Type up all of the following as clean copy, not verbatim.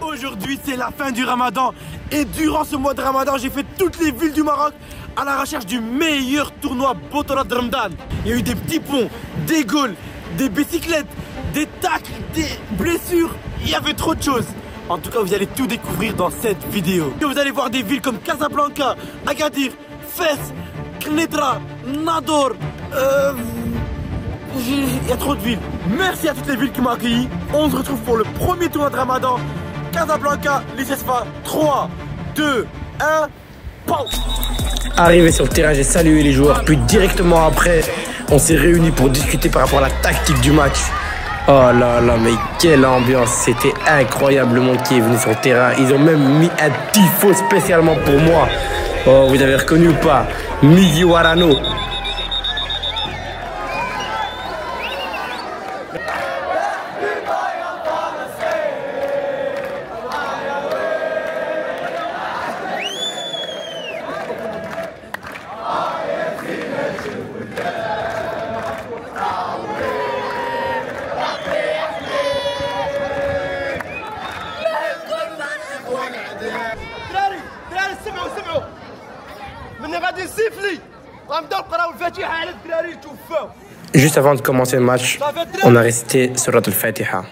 Aujourd'hui, c'est la fin du Ramadan. Et durant ce mois de Ramadan, j'ai fait toutes les villes du Maroc à la recherche du meilleur tournoi Botola de Ramadan. Il y a eu des petits ponts, des goals, des bicyclettes, des tacles, des blessures. Il y avait trop de choses. En tout cas, vous allez tout découvrir dans cette vidéo. Vous allez voir des villes comme Casablanca, Agadir, Fès, Knedra, Nador. Il y a trop de villes. Merci à toutes les villes qui m'ont accueilli. On se retrouve pour le premier tournoi de Ramadan. Casablanca, l'ICESFA. 3, 2, 1, POW. Arrivé sur le terrain, j'ai salué les joueurs. Puis directement après, on s'est réunis pour discuter par rapport à la tactique du match. Oh là là, mais quelle ambiance. C'était incroyable le monde qui est venu sur le terrain. Ils ont même mis un tifo spécialement pour moi. Oh, vous avez reconnu ou pas? Migi Warano. Juste avant de commencer le match, on a récité Surat al-Fatiha.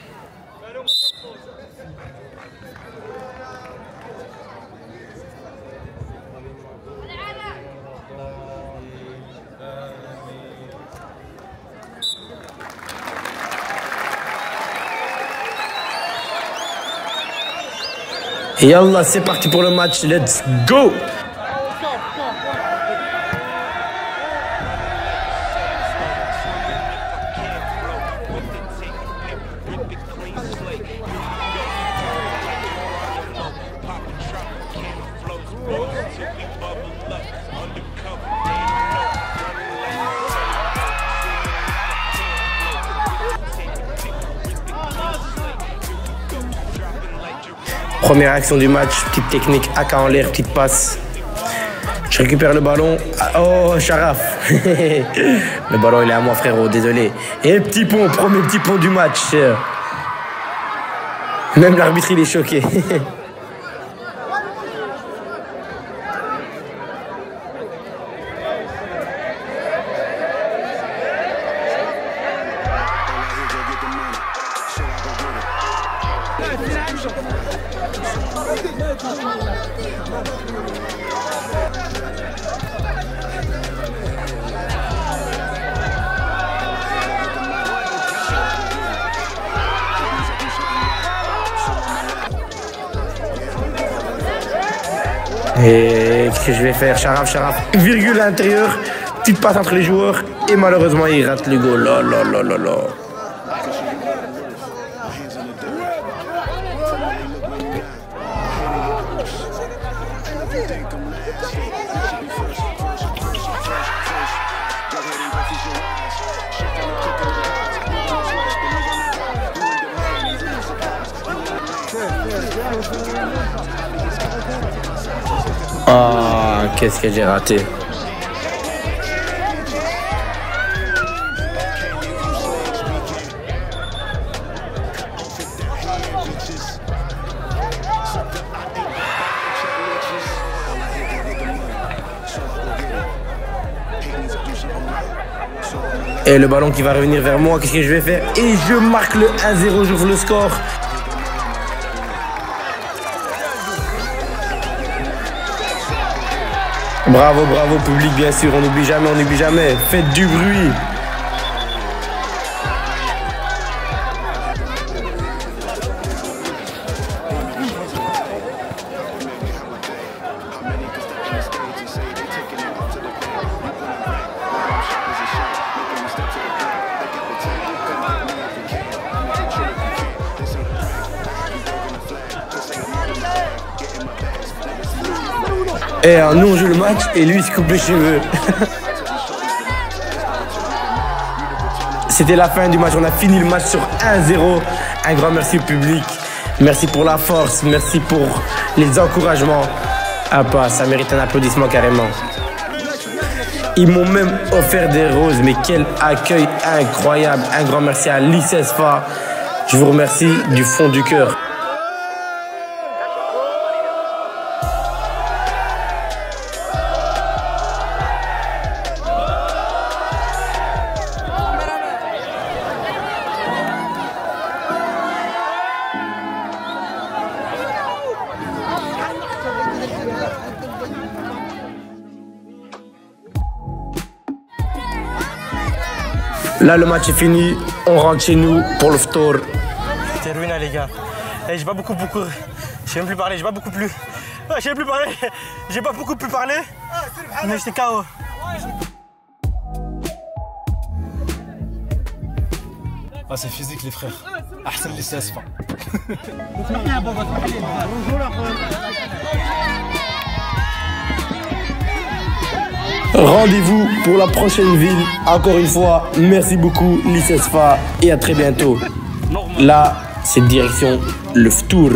Et Yallah, c'est parti pour le match, let's go! Première action du match, petite technique, AK en l'air, petite passe. Je récupère le ballon. Oh, Sharaf. Le ballon, il est à moi, frérot, désolé. Et petit pont, premier petit pont du match. Même l'arbitre, il est choqué. Et qu'est-ce que je vais faire? Sharaf, virgule à l'intérieur, petite passe entre les joueurs et malheureusement il rate le goal. Là, là, là, là, là. Ah, qu'est-ce que j'ai raté. Et le ballon qui va revenir vers moi, qu'est-ce que je vais faire? Et je marque le 1-0, j'ouvre le score. Bravo, bravo, public, bien sûr, on n'oublie jamais, faites du bruit. Et nous on joue le match et lui il se coupe les cheveux. C'était la fin du match, on a fini le match sur 1-0. Un grand merci au public, merci pour la force, merci pour les encouragements. Ah pas, ça mérite un applaudissement carrément. Ils m'ont même offert des roses, mais quel accueil incroyable. Un grand merci à l'ICESFA. Je vous remercie du fond du cœur. Là, le match est fini. On rentre chez nous pour le ftour. C'était ruiné, les gars. J'ai pas beaucoup. Je sais même plus parler, j'ai pas beaucoup plus. Je sais même plus parler. J'ai pas beaucoup pu parler. Mais j'étais KO. Ah, c'est physique, les frères. Ah, c'est les CS. Rendez-vous pour la prochaine ville. Encore une fois, merci beaucoup l'ICESFA et à très bientôt. Là, c'est direction le Ftour.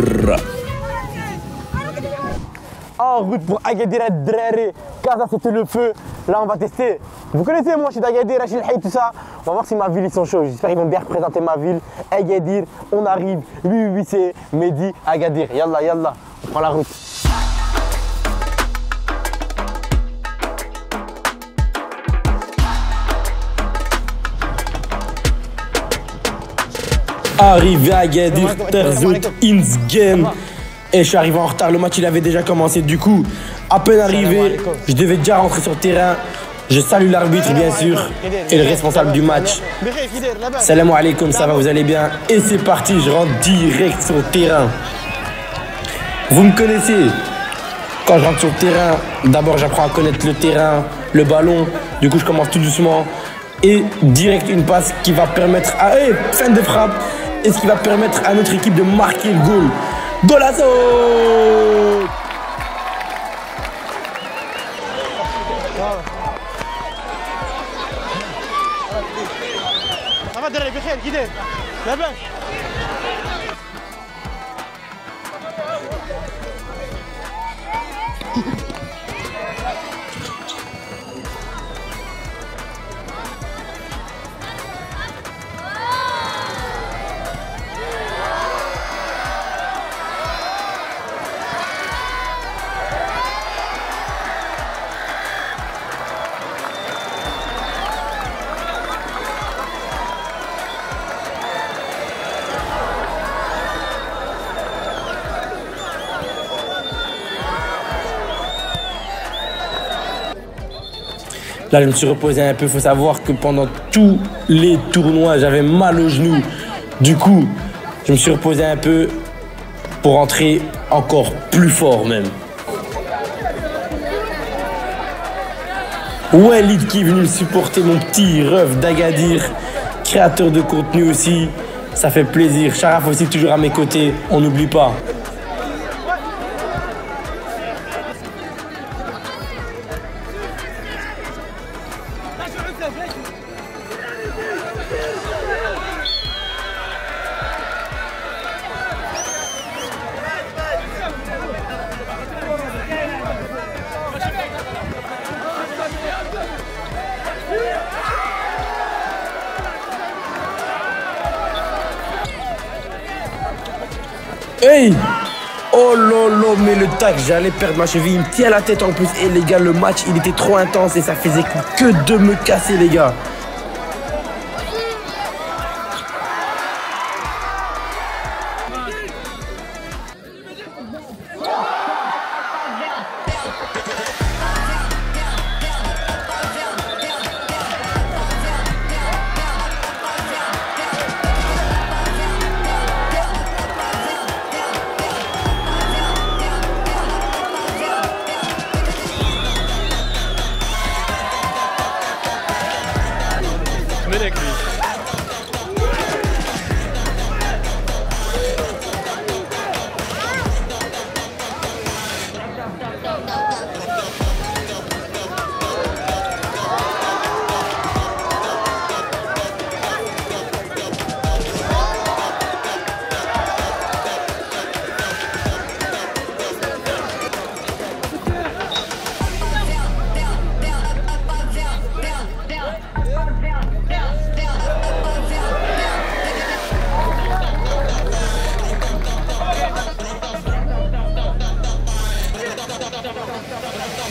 En route pour Agadir Drare. Car ça c'était le feu. Là on va tester. Vous connaissez moi je suis d'Agadir, Rachid Hay, tout ça. On va voir si ma ville ils sont chauds. J'espère qu'ils vont bien représenter ma ville. Agadir, on arrive. Oui c'est Mehdi Agadir. Yallah yallah. On prend la route. Arrivé à Agadir, Terzout, Inzgen. Et je suis arrivé en retard, le match il avait déjà commencé. Du coup, à peine arrivé, je devais déjà rentrer sur le terrain. Je salue l'arbitre bien sûr et le responsable du match. Salam alaikum, ça va, vous allez bien? Et c'est parti, je rentre direct sur le terrain. Vous me connaissez. Quand je rentre sur le terrain, d'abord j'apprends à connaître le terrain, le ballon. Du coup je commence tout doucement. Et direct une passe qui va permettre à... fin de frappe. Et ce qui va permettre à notre équipe de marquer le goal. Golazo! Là, je me suis reposé un peu. Il faut savoir que pendant tous les tournois, j'avais mal au genou. Du coup, je me suis reposé un peu pour rentrer encore plus fort même. Walid qui est venu me supporter, mon petit ref d'Agadir, créateur de contenu aussi. Ça fait plaisir. Sharaf aussi toujours à mes côtés. On n'oublie pas. Hey! Oh lolo, mais le tac, j'allais perdre ma cheville. Il me tient la tête en plus. Et les gars, le match, il était trop intense et ça faisait que de me casser, les gars.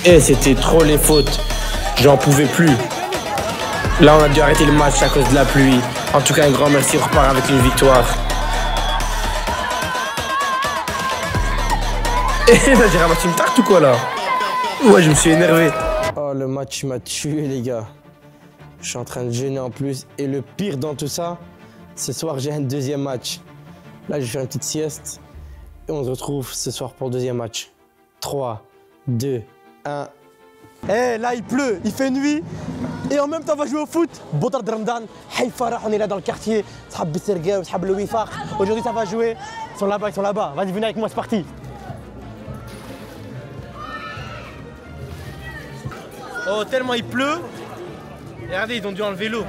Et c'était trop les fautes. J'en pouvais plus. Là, on a dû arrêter le match à cause de la pluie. En tout cas, un grand merci. On repart avec une victoire. Et là, j'ai ramassé une tarte ou quoi là? Ouais, je me suis énervé. Oh, le match m'a tué, les gars. Je suis en train de jeûner en plus. Et le pire dans tout ça, ce soir, j'ai un deuxième match. Là, je vais faire une petite sieste. Et on se retrouve ce soir pour le deuxième match. 3, 2, 1. Eh, là, il pleut, il fait nuit. Et en même temps, on va jouer au foot. Botar Ramadan, Haïfa, on est là dans le quartier. Sahab Bisserga, Sahab le Wifaq. Aujourd'hui, ça va jouer. Ils sont là-bas, ils sont là-bas. Vas-y, venez avec moi, c'est parti. Oh, tellement il pleut. Et regardez, ils ont dû enlever l'eau.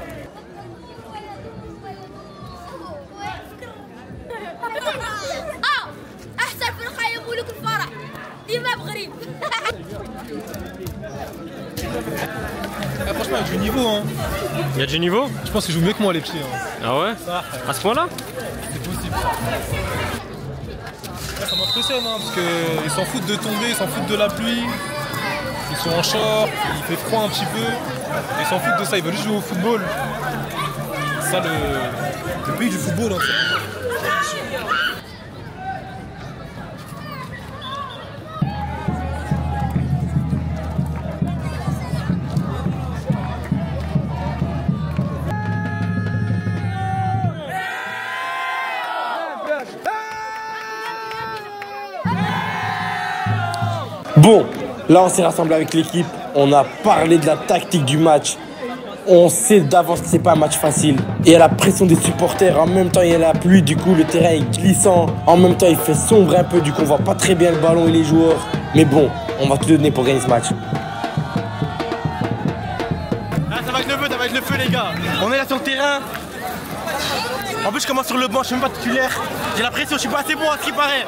Franchement, il y a du niveau. Hein. Il y a du niveau? Je pense qu'ils jouent mieux que moi, les petits. Hein. Ah ouais? À ce point-là? C'est possible. Là, ça m'impressionne, hein, parce qu'ils s'en foutent de tomber, ils s'en foutent de la pluie. Ils sont en short, il fait froid un petit peu. Ils s'en foutent de ça, ils veulent juste jouer au football. C'est ça le pays du football. Hein, Bon, là on s'est rassemblé avec l'équipe, on a parlé de la tactique du match. On sait d'avance que c'est pas un match facile. Et il y a la pression des supporters, en même temps il y a la pluie, du coup le terrain est glissant. En même temps il fait sombre un peu, du coup on voit pas très bien le ballon et les joueurs. Mais bon, on va tout donner pour gagner ce match. Ah, ça va être le feu les gars. On est là sur le terrain. En plus je commence sur le banc, je suis même pas titulaire. J'ai la pression, je suis pas assez bon à ce qui paraît.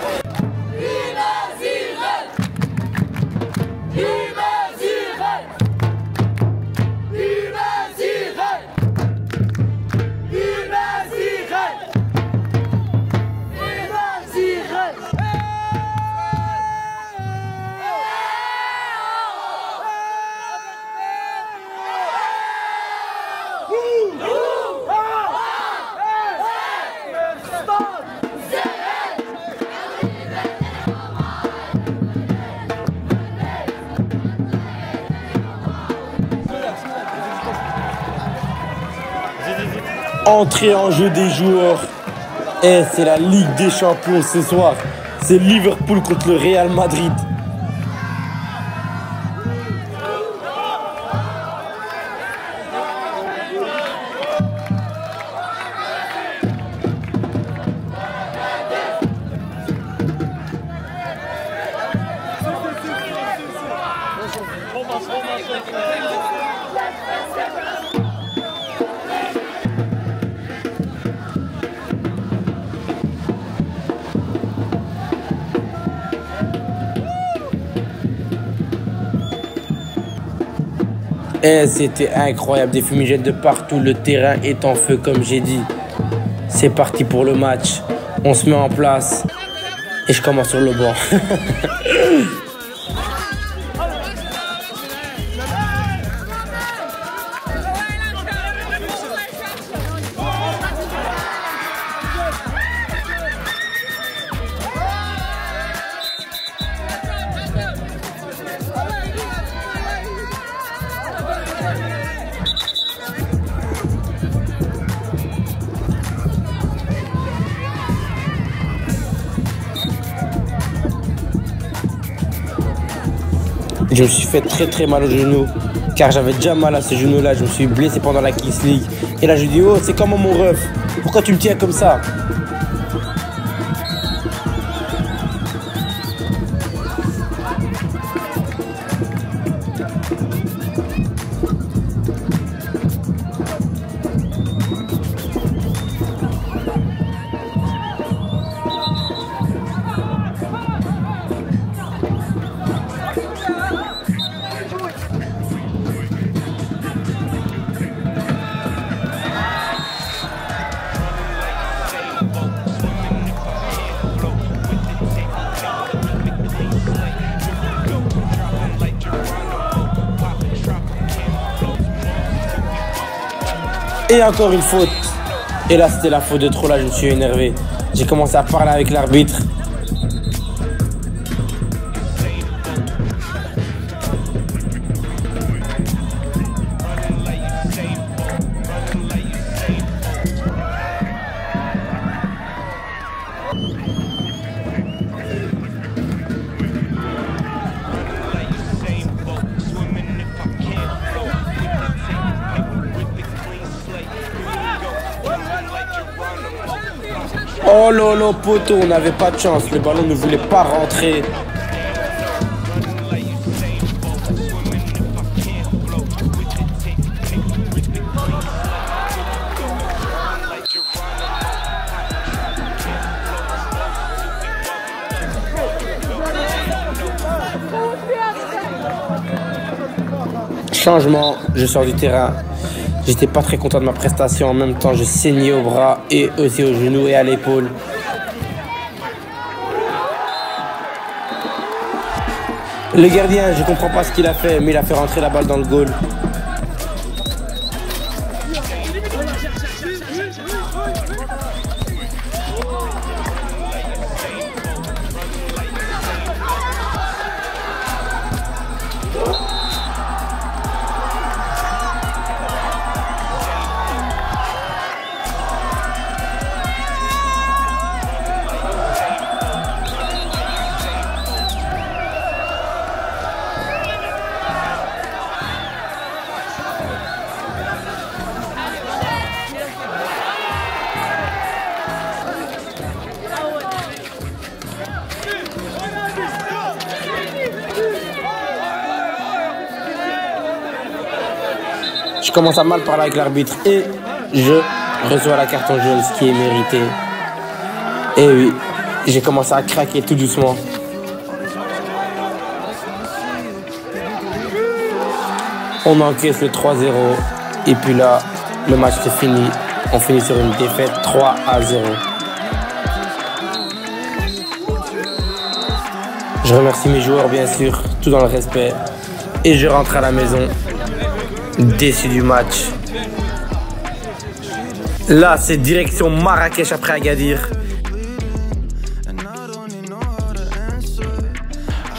Entrée en jeu des joueurs. Et c'est la Ligue des Champions ce soir. C'est Liverpool contre le Real Madrid. Et c'était incroyable, des fumigènes de partout, le terrain est en feu comme j'ai dit. C'est parti pour le match, on se met en place et je commence sur le banc. Je me suis fait très mal au genou, car j'avais déjà mal à ce genou-là, je me suis blessé pendant la Kings League. Et là je dis, oh c'est comment mon ref, pourquoi tu me tiens comme ça? Et encore une faute. Et là c'était la faute de trop, là je me suis énervé. J'ai commencé à parler avec l'arbitre. là, poteau, on n'avait pas de chance. Le ballon ne voulait pas rentrer. Changement, je sors du terrain. J'étais pas très content de ma prestation. En même temps, je saignais au bras et aussi au genou et à l'épaule. Le gardien, je comprends pas ce qu'il a fait, mais il a fait rentrer la balle dans le goal. Je commence à mal parler avec l'arbitre et je reçois la carton jaune, ce qui est mérité. Et oui, j'ai commencé à craquer tout doucement. On encaisse le 3-0 et puis là, le match c'est fini. On finit sur une défaite 3-0. Je remercie mes joueurs bien sûr, tout dans le respect. Et je rentre à la maison. Déçu du match. Là, c'est direction Marrakech après Agadir.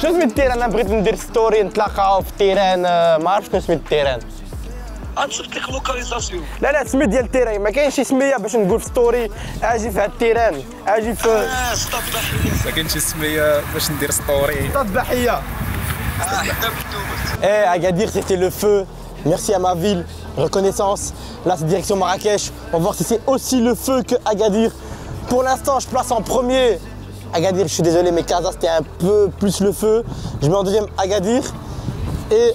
شو اسم التيران؟ انا بغيت ندير ستوري نتلاقاو في التيران ما عرفتش شنو اسم التيران. غنصيفط لك لوكاليزاسيون. لا السميت ديال التيران ما كاينش شي سميه باش نقول في ستوري اجي في هاد التيران اجي في سطاد بحرية. ما كاينش سميه باش ندير ستوري. سطاد بحيه. Agadir, c'était le feu. Merci à ma ville, reconnaissance. Là, c'est direction Marrakech. On va voir si c'est aussi le feu que Agadir. Pour l'instant, je place en premier Agadir. Je suis désolé, mais Casa, c'était un peu plus le feu. Je mets en deuxième Agadir. Et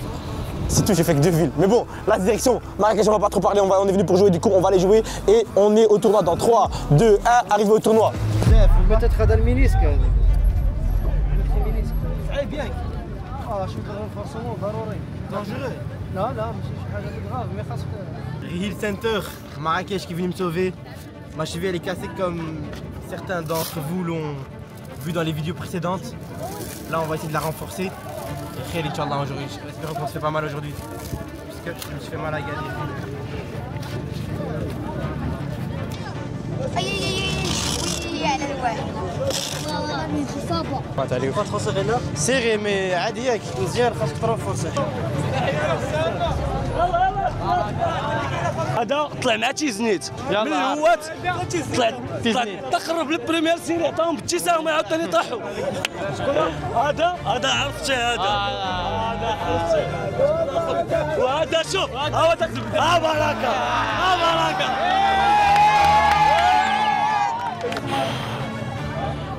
c'est tout, j'ai fait que 2 villes. Mais bon, là, c'est direction Marrakech, on va pas trop parler. On est venu pour jouer, du coup, on va aller jouer. Et on est au tournoi dans 3, 2, 1, arrivé au tournoi. peut-être هذا المينيسك هذا. صعيب ياك. شو renforcement ضروري. dangereux. Non, ماشي شي حاجة grave, mais خاصك. Hill Center, Marrakech qui est venu me sauver. Ma cheville elle est cassée comme certains d'entre vous l'ont vu dans les vidéos précédentes. Là on va essayer de la renforcer. Et créer Inch'Allah aujourd'hui. J'espère qu'on se fait pas mal aujourd'hui. Parce que je me suis fait mal à Agadir. Oui, على الواحد. سيري مي عادي ياك مزيان خاصك ترونفورسي. هذا طلع مع تيزنيت من الهوات طلع تقرب للبريمير سيري عطاهم بالتساهم عاوتاني طاحوا. هذا عرفتي هذا وهذا شوف ها داك بركه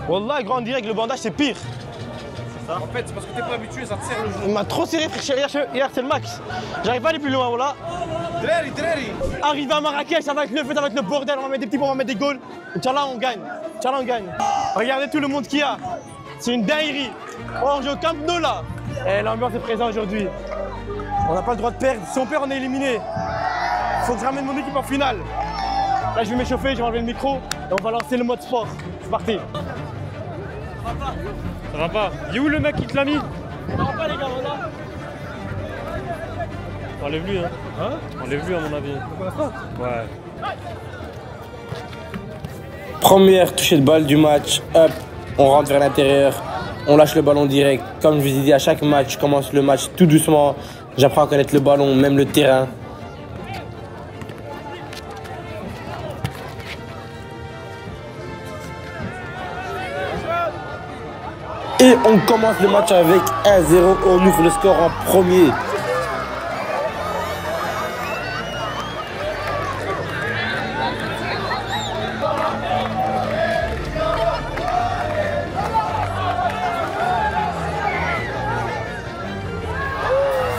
Wallah, grand direct, le bandage c'est pire. En fait, c'est parce que t'es pas habitué, ça te serre le genou. Il m'a trop serré, frère. Hier c'est le max. J'arrive pas à aller plus loin, voilà. Drari. Arrivé à Marrakech, ça va être le feu, ça va être le bordel. On va mettre des petits points, on va mettre des goals. Inch'Allah, on gagne. Regardez tout le monde qu'il y a. C'est une dinguerie. Oh, on joue au Camp Nou là. Et l'ambiance est présente aujourd'hui. On n'a pas le droit de perdre. Si on perd, on est éliminé. Faut que je ramène mon équipe en finale. Là, je vais m'échauffer, je vais enlever le micro et on va lancer le mode sport. C'est parti. Ça va pas. Il est où le mec qui te l'a mis? Ça va pas, les gars, voilà. Enlève-lui, hein. Enlève-lui, à mon avis. Ouais. Première touchée de balle du match. Hop, on rentre vers l'intérieur. On lâche le ballon direct. Comme je vous ai dit, à chaque match, je commence le match tout doucement. J'apprends à connaître le ballon, même le terrain. Et on commence le match avec 1-0. On ouvre le score en premier.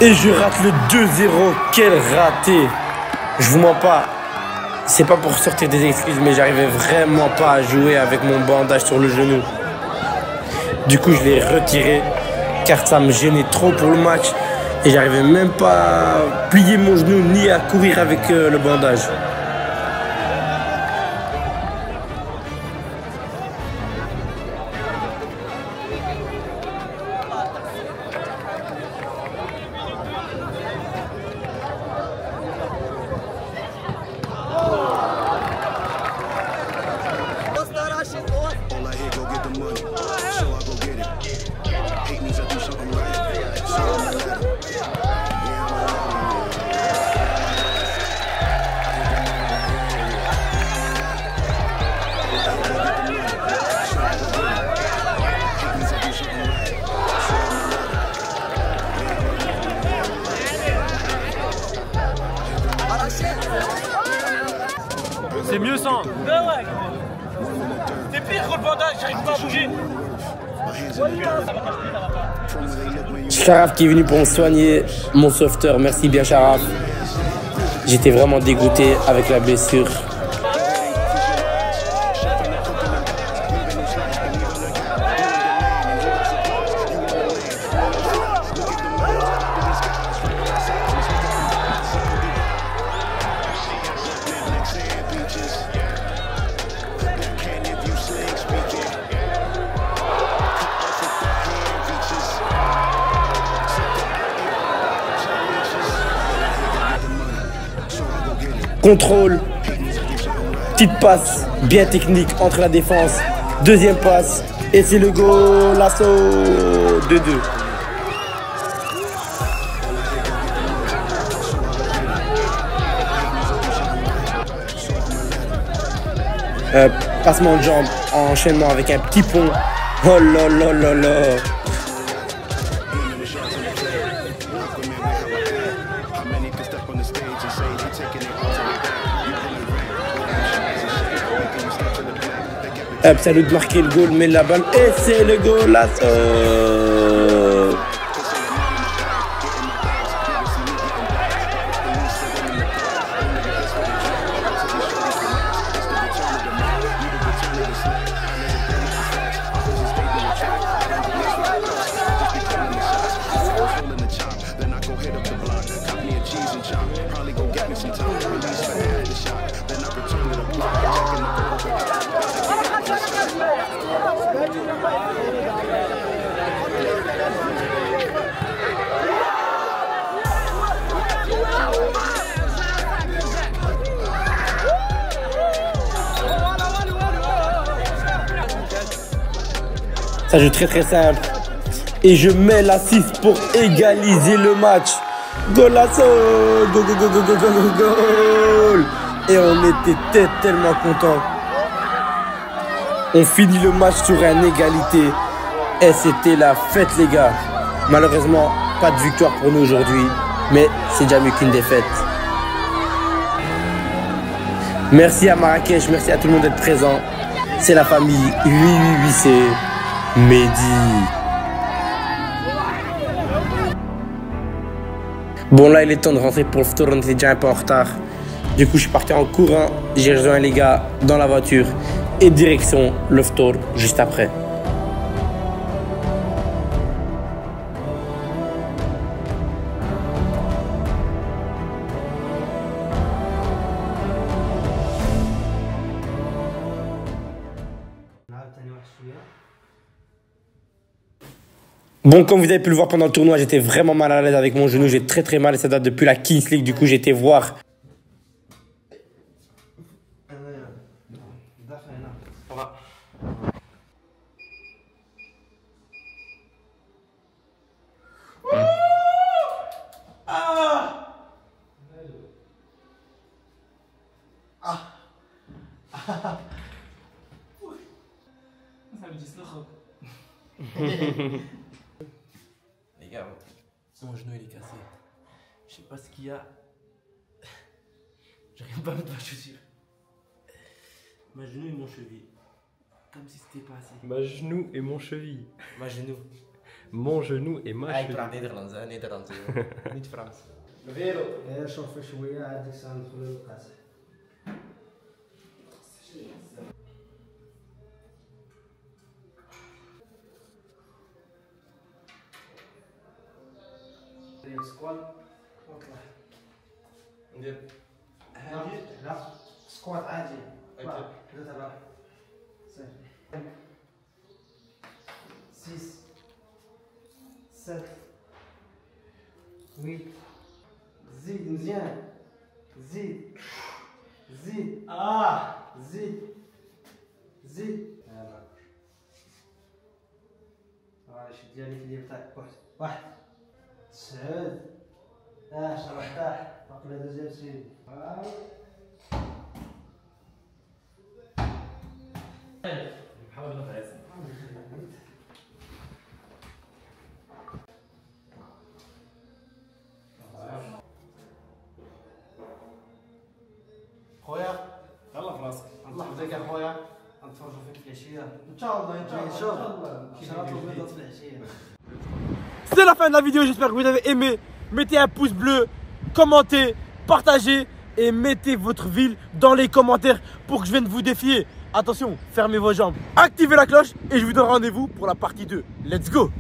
Et je rate le 2-0. Quel raté. Je vous mens pas. C'est pas pour sortir des excuses, mais j'arrivais vraiment pas à jouer avec mon bandage sur le genou. Du coup, je l'ai retiré car ça me gênait trop pour le match. Et j'arrivais même pas à plier mon genou ni à courir avec le bandage. C'est mieux sans. C'est pire que le bandage, j'arrive pas à bouger. Sharaf qui est venu pour me soigner, mon sauveteur. Merci bien Sharaf. J'étais vraiment dégoûté avec la blessure. Contrôle, petite passe bien technique entre la défense, deuxième passe et c'est le goal, l'assaut 2-2. Passement de jambe, enchaînement avec un petit pont. Oh là là là là. Ça lui de marquer le goal, mais la balle, et c'est le goal, l'assaut. Ça joue très simple. Et je mets l'assist pour égaliser le match. Golasso! Go, go, go, go, go, go, go, goal! Et on était tellement contents. On finit le match sur une égalité. Et c'était la fête, les gars. Malheureusement, pas de victoire pour nous aujourd'hui. Mais c'est déjà mieux qu'une défaite. Merci à Marrakech, merci à tout le monde d'être présent. C'est la famille. Oui, c'est Mehdi. Bon, là, il est temps de rentrer pour le ftour. On était déjà un peu en retard. Du coup, je suis parti en courant. J'ai rejoint les gars dans la voiture. Et direction le ftour juste après. Bon, comme vous avez pu le voir pendant le tournoi, j'étais vraiment mal à l'aise avec mon genou. J'ai très mal et ça date depuis la Kings League. Du coup, j'ai été voir. Les gars, mon genou il est cassé. Je sais pas ce qu'il y a. J'arrive pas à mettre ma chaussure. Ma genou et mon cheville. Comme si c'était pas assez. Ma genou et mon cheville. Ma genou. mon genou et ma cheville. Nederlands, hè? Nederlands. Niet Frans. شوف شويه عاد ندخلوا للقاس. سكوات واطلع. ندير لا سكوات عادي. واحد ثلاثة أربعة. 6 7 8. زيد مزيان. زيد. زيد. زيد. زيد. شد ديالي في اليد تاعك. واحد. 9 11 14. باقي دوزيام سيدي. نحاول نفعل. خويا يلا في راسك. الله يحفظك يا خويا. غنتفرجوا فيك في العشيه ان شاء الله. ان شاء الله شرات البيضات في العشيه. C'est la fin de la vidéo, j'espère que vous avez aimé. Mettez un pouce bleu, commentez, partagez et mettez votre ville dans les commentaires pour que je vienne vous défier. Attention, fermez vos jambes, activez la cloche et je vous donne rendez-vous pour la partie 2. Let's go!